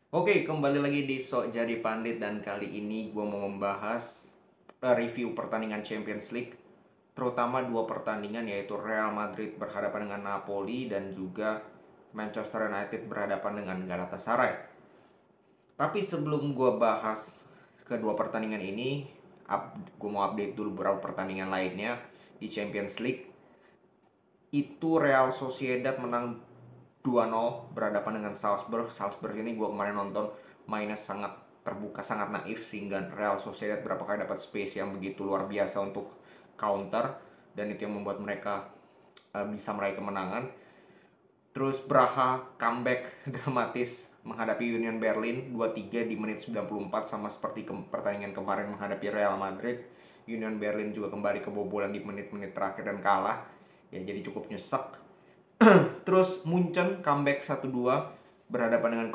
Oke, kembali lagi di Sok Jadi Pandit dan kali ini gue mau membahas review pertandingan Champions League, terutama dua pertandingan yaitu Real Madrid berhadapan dengan Napoli dan juga Manchester United berhadapan dengan Galatasaray. Tapi sebelum gue bahas kedua pertandingan ini, gue mau update dulu beberapa pertandingan lainnya di Champions League. Itu Real Sociedad menang 2-0 berhadapan dengan Salzburg. Salzburg ini gue kemarin nonton mainnya sangat terbuka, sangat naif, sehingga Real Sociedad berapa kali dapat space yang begitu luar biasa untuk counter, dan itu yang membuat mereka bisa meraih kemenangan. Terus Braha comeback dramatis menghadapi Union Berlin 2-3 di menit 94, sama seperti pertandingan kemarin menghadapi Real Madrid. Union Berlin juga kembali kebobolan di menit-menit terakhir dan kalah. Ya jadi cukup nyesek. Terus Munchen comeback 1-2 berhadapan dengan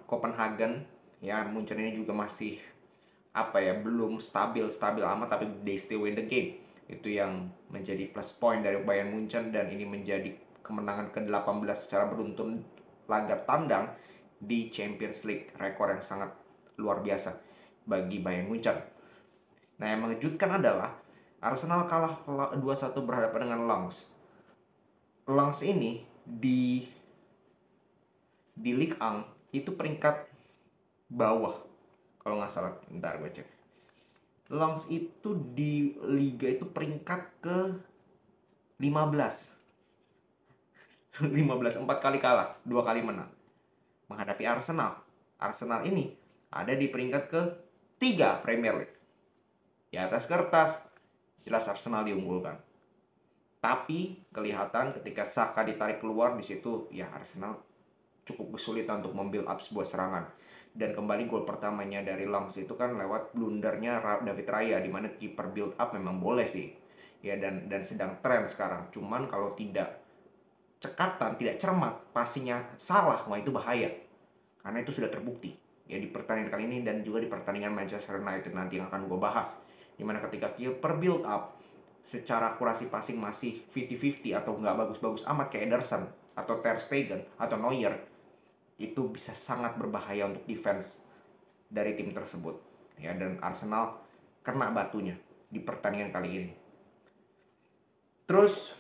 Copenhagen. Ya, Munchen ini juga masih belum stabil amat, tapi they still win the game. Itu yang menjadi plus point dari Bayern Munchen, dan ini menjadi kemenangan ke-18 secara beruntun laga tandang di Champions League. Rekor yang sangat luar biasa bagi Bayern Munchen. Nah, yang mengejutkan adalah Arsenal kalah 2-1 berhadapan dengan Lens. Lens ini di Ligue 1 itu peringkat bawah kalau nggak salah. Bentar gue cek. Lens itu di liga itu peringkat ke 15. 15, 4 kali kalah, 2 kali menang. Menghadapi Arsenal. Arsenal ini ada di peringkat ke 3 Premier League. Di atas kertas jelas Arsenal diunggulkan. Tapi kelihatan ketika Saka ditarik keluar di situ, ya Arsenal cukup kesulitan untuk membuild up sebuah serangan. Dan kembali gol pertamanya dari Lens itu kan lewat blundernya David Raya, di mana kiper build up memang boleh sih. Ya, dan sedang tren sekarang. Cuman kalau tidak cekatan, tidak cermat, pastinya salah, wah itu bahaya. Karena itu sudah terbukti. Ya di pertandingan kali ini dan juga di pertandingan Manchester United nanti yang akan gue bahas. Dimana ketika kiper build up secara akurasi passing masih 50-50 atau nggak bagus-bagus amat kayak Ederson atau Ter Stegen atau Neuer, itu bisa sangat berbahaya untuk defense dari tim tersebut. Ya, dan Arsenal kena batunya di pertandingan kali ini. Terus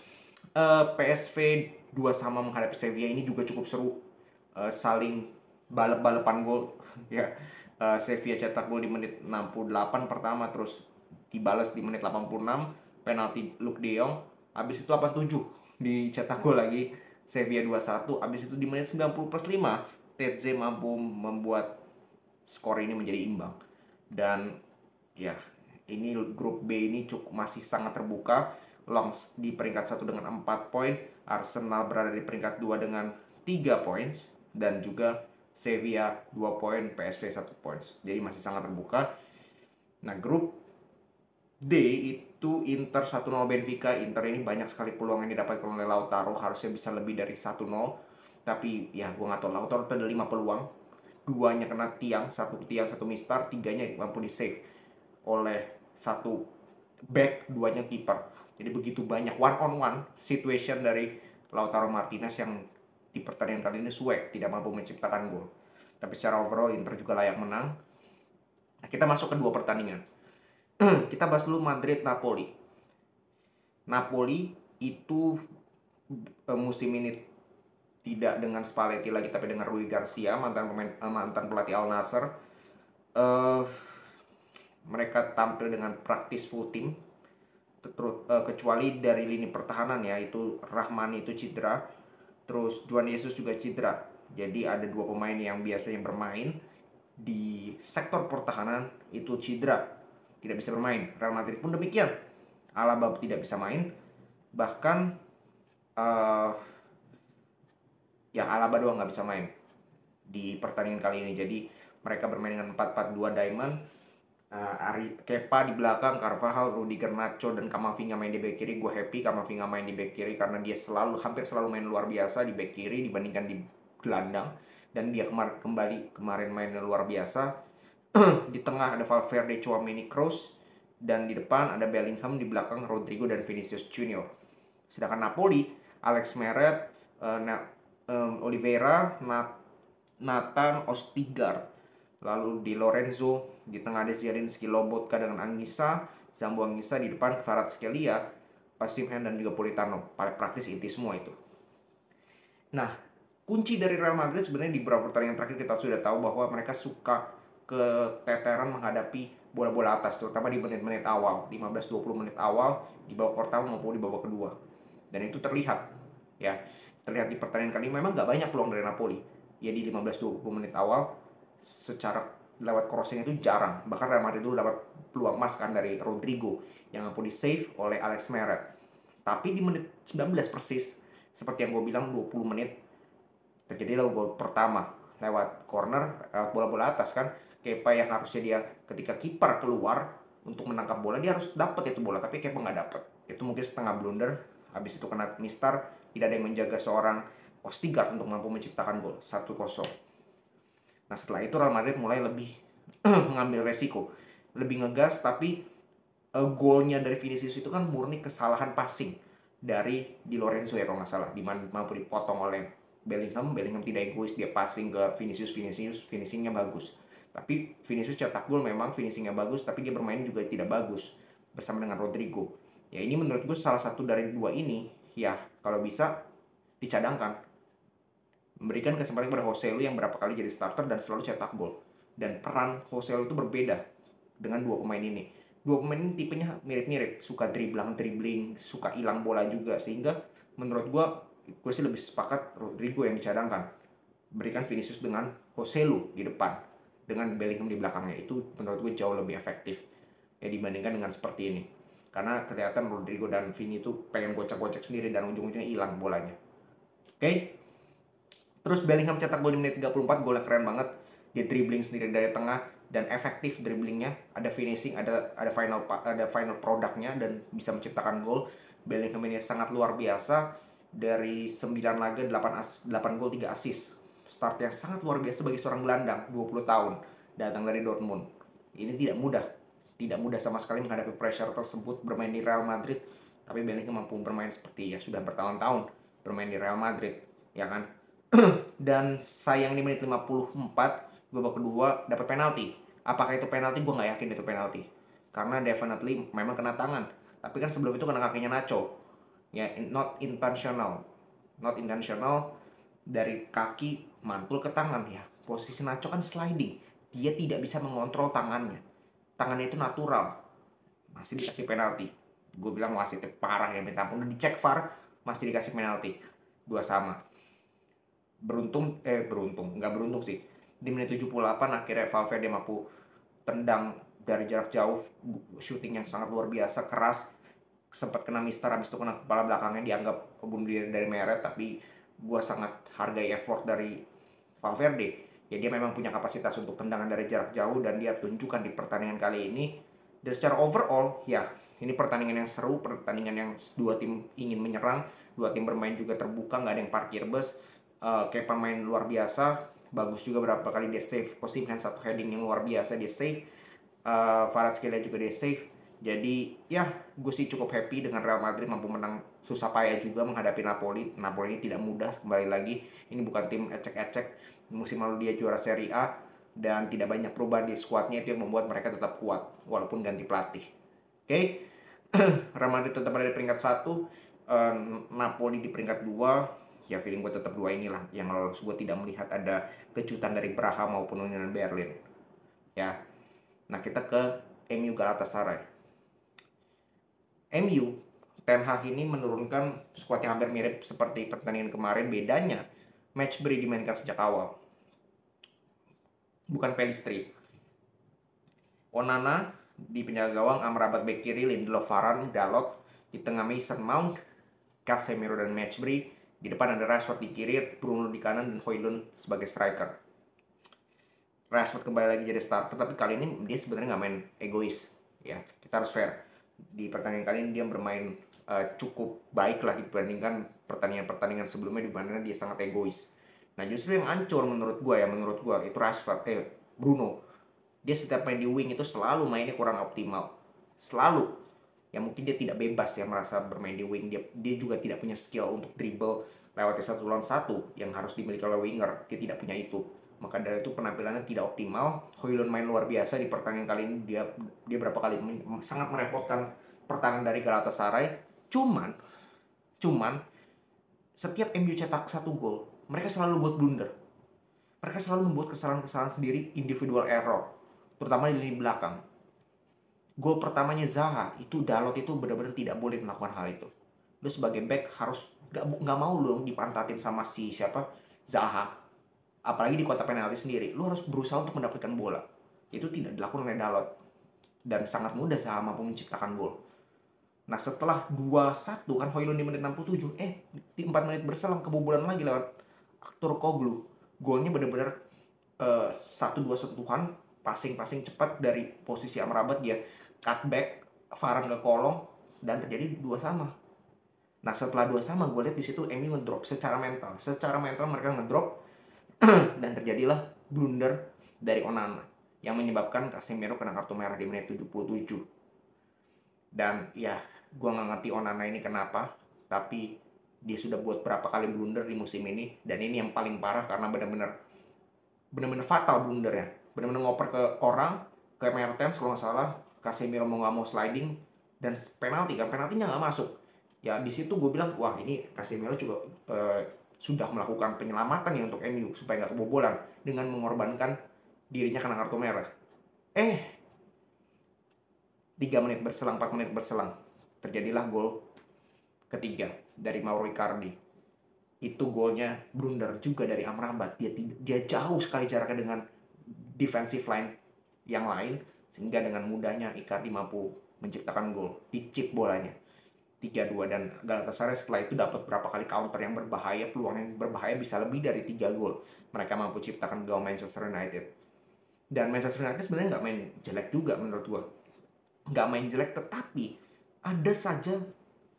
PSV 2-2 menghadapi Sevilla ini juga cukup seru. Saling balep-balepan gol. Ya, Sevilla cetak gol di menit 68 pertama, terus dibalas di menit 86 penalti Luke De Jong. Habis itu 7 dicetak gol lagi Sevilla 2-1. Habis itu di menit 90 plus 5 Tetze mampu membuat skor ini menjadi imbang. Dan ya, ini grup B ini cukup masih sangat terbuka. Lens di peringkat 1 dengan 4 poin, Arsenal berada di peringkat 2 dengan 3 poin, dan juga Sevilla 2 poin, PSV 1 poin. Jadi masih sangat terbuka. Nah, grup D itu Inter 1-0 Benfica. Inter ini banyak sekali peluang yang didapatkan oleh Lautaro, harusnya bisa lebih dari 1-0. Tapi ya gue nggak tahu, Lautaro ada 5 peluang, duanya kena tiang, satu mistar, tiganya mampu di save oleh satu back, duanya kiper. Jadi begitu banyak one on one situation dari Lautaro Martinez yang di pertandingan kali ini suek, tidak mampu menciptakan gol. Tapi secara overall Inter juga layak menang. Nah, kita masuk ke dua pertandingan. Kita bahas dulu Madrid-Napoli. Napoli itu musim ini tidak dengan Spalletti lagi, tapi dengan Rui Garcia, mantan pelatih Al Nassr. Mereka tampil dengan praktis full team, kecuali dari lini pertahanan, ya itu Rahmani itu cedera, terus Juan Jesus juga cedera. Jadi ada dua pemain yang biasanya bermain di sektor pertahanan itu cedera, tidak bisa bermain. Real Madrid pun demikian, Alaba tidak bisa main, bahkan ya Alaba doang nggak bisa main di pertandingan kali ini. Jadi mereka bermain dengan 4-4-2 diamond. Ari Kepa di belakang, Carvajal, Rudiger, Nacho, dan Camavinga main di back kiri. Gue happy Camavinga main di back kiri karena dia hampir selalu main luar biasa di back kiri dibandingkan di gelandang, dan dia kemarin mainnya luar biasa. Di tengah ada Valverde, Tchouaméni, Kroos, dan di depan ada Bellingham, di belakang Rodrigo dan Vinicius Junior. Sedangkan Napoli, Alex Meret, Oliveira, Nathan Ostigard. Lalu Di Lorenzo, di tengah ada Zielinski, Lobotka dengan Anggisa, Zambo Anggisa, di depan Kvaratskhelia, Osimhen dan juga Politano. Paling praktis inti semua itu. Nah, kunci dari Real Madrid sebenarnya di beberapa pertandingan terakhir kita sudah tahu bahwa mereka suka keteteran menghadapi bola-bola atas, terutama di menit-menit awal, 15-20 menit awal di babak pertama maupun di babak kedua. Dan itu terlihat, ya, terlihat di pertandingan kali ini memang nggak banyak peluang dari Napoli. Ya di 15-20 menit awal secara lewat crossing itu jarang. Bahkan Real Madrid dulu dapat peluang emas kan dari Rodrigo yang mampu di save oleh Alex Meret. Tapi di menit 19 persis, seperti yang gue bilang 20 menit, terjadilah gol pertama lewat corner, lewat bola-bola atas kan. Kepa yang harusnya dia ketika kiper keluar untuk menangkap bola, dia harus dapat itu bola, tapi Kepa nggak dapat. Itu mungkin setengah blunder. Habis itu kena mistar, tidak ada yang menjaga seorang Ostigard untuk mampu menciptakan gol 1-0. Nah setelah itu Real Madrid mulai lebih mengambil resiko, lebih ngegas, tapi golnya dari Vinicius itu kan murni kesalahan passing dari Di Lorenzo ya kalau nggak salah, di mana mampu dipotong oleh Bellingham tidak egois, dia passing ke Vinicius, finishingnya bagus. Tapi Vinicius cetak gol memang finishingnya bagus, tapi dia bermain juga tidak bagus bersama dengan Rodrigo. Ya ini menurut gue salah satu dari dua ini ya kalau bisa dicadangkan, memberikan kesempatan kepada Joselu yang berapa kali jadi starter dan selalu cetak gol. Dan peran Joselu itu berbeda dengan dua pemain ini. Dua pemain ini tipenya mirip-mirip, suka dribbling, suka hilang bola juga, sehingga menurut gue sih lebih sepakat Rodrigo yang dicadangkan, berikan Vinicius dengan Joselu di depan dengan Bellingham di belakangnya. Itu menurut gue jauh lebih efektif ya dibandingkan dengan seperti ini, karena kelihatan Rodrigo dan Vini itu pengen gocek-gocek sendiri dan ujung-ujungnya hilang bolanya. Oke. Terus Bellingham cetak gol di menit 34, golnya keren banget. Dia dribbling sendiri dari tengah dan efektif dribblingnya, ada finishing, ada final produknya dan bisa menciptakan gol. Bellingham ini sangat luar biasa, dari 9 laga 8 gol 3 assist. Start yang sangat luar biasa bagi seorang gelandang 20 tahun datang dari Dortmund. Ini tidak mudah. Tidak mudah sama sekali menghadapi pressure tersebut bermain di Real Madrid, tapi Bellingham mampu bermain seperti ya sudah bertahun-tahun bermain di Real Madrid, ya kan? Dan sayang di menit 54 babak kedua dapat penalti. Apakah itu penalti? Gue nggak yakin itu penalti, karena definitely memang kena tangan. Tapi kan sebelum itu kena kakinya Nacho. Ya not intentional dari kaki mantul ke tangan ya. Posisi Nacho kan sliding, dia tidak bisa mengontrol tangannya. Tangannya itu natural, masih dikasih penalti. Gue bilang wasitnya parah ya, minta ampun. Udah dicek VAR masih dikasih penalti. 2-2. Nggak beruntung sih, di menit 78 akhirnya Valverde mampu tendang dari jarak jauh, shooting yang sangat luar biasa keras, sempat kena mistar, habis itu kena kepala belakangnya, dianggap bunuh diri dari Meret. Tapi gue sangat hargai effort dari Valverde ya, dia memang punya kapasitas untuk tendangan dari jarak jauh dan dia tunjukkan di pertandingan kali ini. Dan secara overall ya ini pertandingan yang seru, pertandingan yang dua tim ingin menyerang, dua tim bermain juga terbuka, nggak ada yang parkir bus. Kepa main luar biasa, bagus juga berapa kali dia save. Osimhen satu heading yang luar biasa dia save. Kvaratskhelia juga dia save. Jadi ya gue sih cukup happy dengan Real Madrid mampu menang susah payah juga menghadapi Napoli. Napoli ini tidak mudah, kembali lagi ini bukan tim ecek-ecek. Musim lalu dia juara Serie A dan tidak banyak perubahan di skuadnya, itu yang membuat mereka tetap kuat walaupun ganti pelatih. Oke. Real Madrid tetap ada di peringkat 1, Napoli di peringkat 2. Ya feeling gue tetap 2 inilah yang lolos. Gue tidak melihat ada kejutan dari Braga maupun Union Berlin. Ya. Nah kita ke MU Galatasaray. MU Ten Hag ini menurunkan skuad yang hampir mirip seperti pertandingan kemarin. Bedanya Matchbury dimainkan sejak awal, bukan Pelistri. Onana di penjaga gawang, Amrabat bek kiri, Lindelof, Varane, Dalot di tengah, Mason Mount, Casemiro dan Matchbury. Di depan ada Rashford di kiri, Bruno di kanan, dan Højlund sebagai striker. Rashford kembali lagi jadi starter, tapi kali ini dia sebenarnya nggak main egois. Ya, kita harus fair. Di pertandingan kali ini dia bermain cukup baik lah dibandingkan pertandingan-pertandingan sebelumnya di mana dia sangat egois. Nah justru yang hancur menurut gue itu Rashford, Bruno. Dia setiap main di wing itu selalu mainnya kurang optimal. Selalu. Ya mungkin dia tidak bebas ya merasa bermain di wing. Dia juga tidak punya skill untuk dribble lewat 1-1 yang harus dimiliki oleh winger. Dia tidak punya itu. Maka dari itu penampilannya tidak optimal. Højlund main luar biasa di pertandingan kali ini. Dia berapa kali sangat merepotkan pertahanan dari Galatasaray. Cuman setiap MU cetak 1 gol, mereka selalu buat blunder. Mereka selalu membuat kesalahan-kesalahan sendiri, individual error, terutama di lini belakang. Gol pertamanya Zaha, itu Dalot itu benar-benar tidak boleh melakukan hal itu. Lu sebagai back harus nggak mau lu dipantatin sama si siapa Zaha, apalagi di kotak penalti sendiri. Lu harus berusaha untuk mendapatkan bola. Itu tidak dilakukan oleh Dalot, dan sangat mudah Zaha mampu menciptakan gol. Nah setelah 2-1 kan Højlund di menit 67, di 4 menit berselang kebobolan lagi lewat Turkoglu. Golnya benar-benar 1-2 sentuhan, passing cepat dari posisi Amrabat, dia cutback, Varane ke kolong, dan terjadi 2-2. Nah setelah 2-2 gue lihat di situ MU ngedrop secara mental. Secara mental mereka ngedrop dan terjadilah blunder dari Onana yang menyebabkan Casemiro kena kartu merah di menit 77. Dan ya, gue nggak ngerti Onana ini kenapa, tapi dia sudah buat berapa kali blunder di musim ini, dan ini yang paling parah karena benar-benar fatal blundernya. Benar-benar ngoper ke orang, ke Mertens kalau nggak salah, Casemiro nggak mau sliding, dan penaltinya nggak masuk. Ya di situ gue bilang, wah ini Casemiro juga sudah melakukan penyelamatan ya untuk MU supaya nggak kebobolan dengan mengorbankan dirinya kena kartu merah. 4 menit berselang terjadilah gol ketiga dari Mauro Icardi. Itu golnya blunder juga dari Amrabat. Dia jauh sekali jaraknya dengan defensive line yang lain, sehingga dengan mudahnya Icardi mampu menciptakan gol di chip bolanya 3-2. Dan Galatasaray setelah itu dapat berapa kali counter yang berbahaya, peluang yang berbahaya bisa lebih dari 3 gol. Mereka mampu ciptakan gol Manchester United. Dan Manchester United sebenarnya nggak main jelek juga menurut gue. Nggak main jelek, tetapi ada saja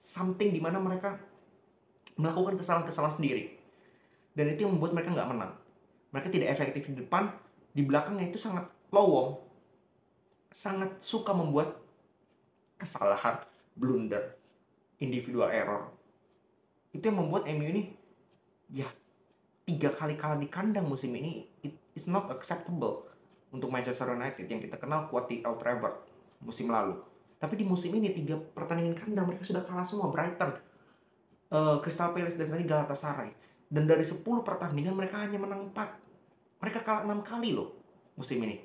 something di mana mereka melakukan kesalahan-kesalahan sendiri. Dan itu yang membuat mereka nggak menang. Mereka tidak efektif di depan, di belakangnya itu sangat lowong. Sangat suka membuat kesalahan, blunder, individual error. Itu yang membuat MU ini, ya 3 kali kalah di kandang musim ini, it's not acceptable untuk Manchester United yang kita kenal kuat di Old Trafford musim lalu. Tapi di musim ini 3 pertandingan kandang mereka sudah kalah semua. Brighton, Crystal Palace, dan tadi Galatasaray. Dan dari 10 pertandingan mereka hanya menang 4. Mereka kalah 6 kali loh musim ini.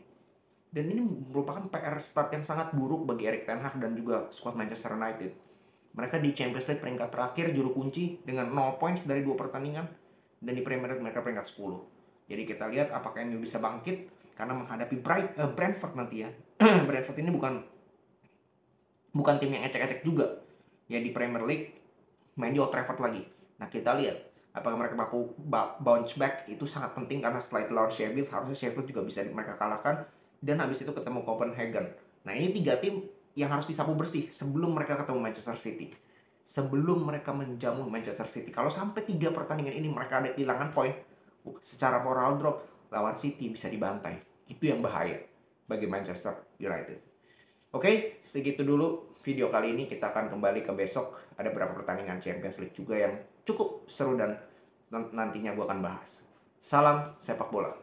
Dan ini merupakan PR start yang sangat buruk bagi Erik ten Hag dan juga skuad Manchester United. Mereka di Champions League peringkat terakhir, juru kunci dengan 0 points dari 2 pertandingan. Dan di Premier League mereka peringkat 10. Jadi kita lihat apakah MU bisa bangkit karena menghadapi Brentford nanti ya. Brentford ini bukan tim yang ecek-ecek juga. Ya di Premier League main di Old Trafford lagi. Nah kita lihat apakah mereka mampu bounce back. Itu sangat penting karena setelah itu lawan Sheffield, harusnya Sheffield juga bisa mereka kalahkan. Dan habis itu ketemu Copenhagen. Nah ini 3 tim yang harus disapu bersih sebelum mereka ketemu Manchester City. Sebelum mereka menjamu Manchester City. Kalau sampai 3 pertandingan ini mereka ada kehilangan poin, secara moral drop, lawan City bisa dibantai. Itu yang bahaya bagi Manchester United. Oke, segitu dulu video kali ini. Kita akan kembali ke besok. Ada beberapa pertandingan Champions League juga yang cukup seru dan nantinya gue akan bahas. Salam sepak bola.